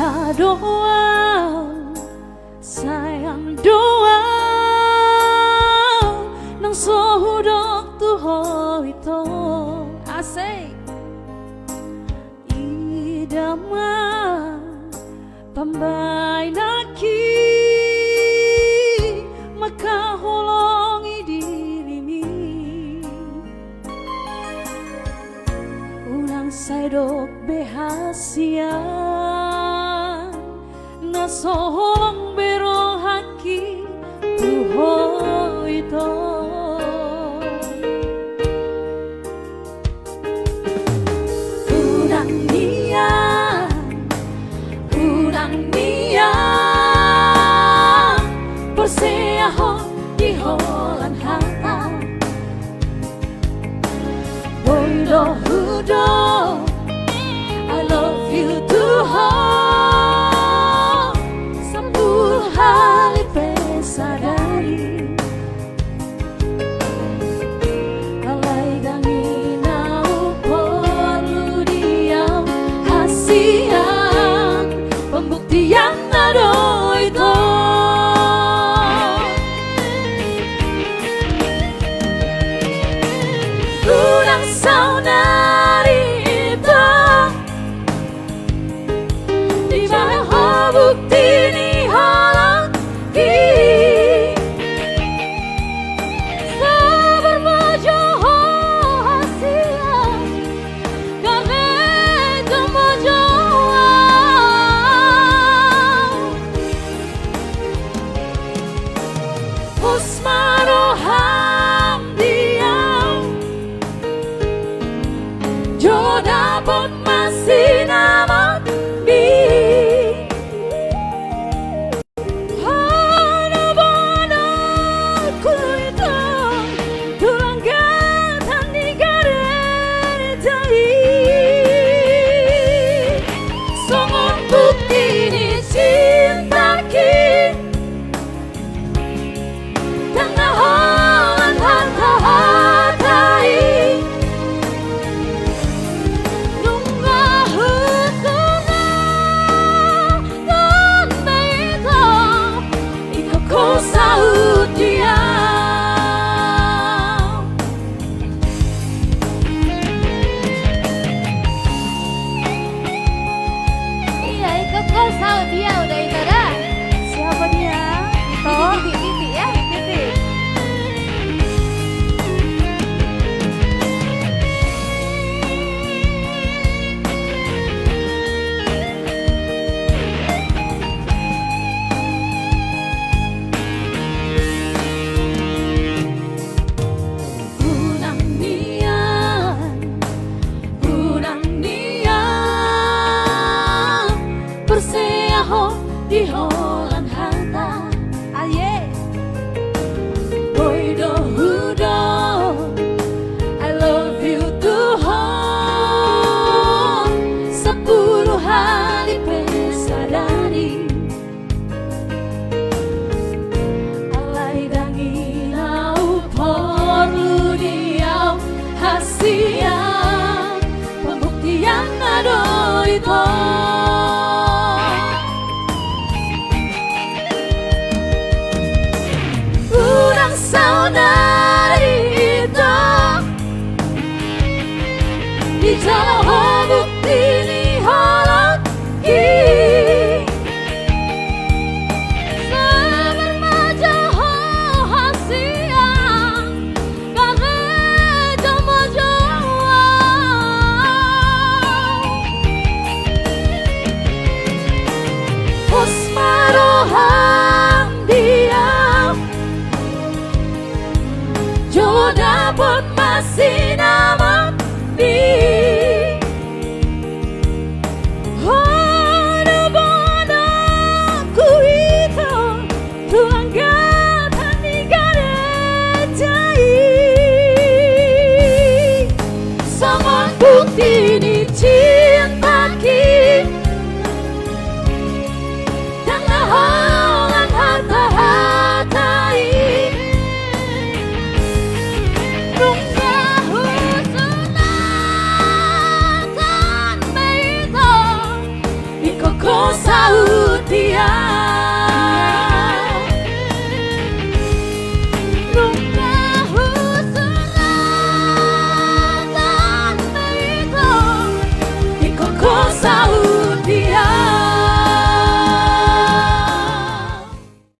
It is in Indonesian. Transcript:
doa sayang doa nang sohudok tuho ito asik idama tambay laki makahulong idirimi ulang saydok behasian nasohong berong haki tuho ito unang niya perseahon di holan hata boy do hudo I love you too hard sepuluh hari pesadari alai ganginau perlu diam hasian pembuktian ado itu kurang saudari itu di bawah bukti ni halaki sabar majoho hasil kami kemajuan Usmaroham diam jo dapat masih namat di hana-hana ku itu tulang gatan di garet jahit songon bukti ni cinta ki tengah holan hata-hatai nunggah hutuna kan beito ikaw ko saud dia iya ikaw ko saud dia udah itu dah siapa dia itu Titi ya Titi unang niyan perseahon di holan hata aye boy do hudo I love you too hard sepuluh hari pesadari alai danginau perlu diam hasian pembuktian ado itu kurang saudari itu di jauh bukti ni halaki sabar majoho hasian kami kemajuan Usmaroham diam jo dapat masih namat di hana-hana ku itu tulang gatan di garet jahit songon bukti ni cinta ki tengah holan hata-hatai nunggah hutuna kan beito koko saut dia.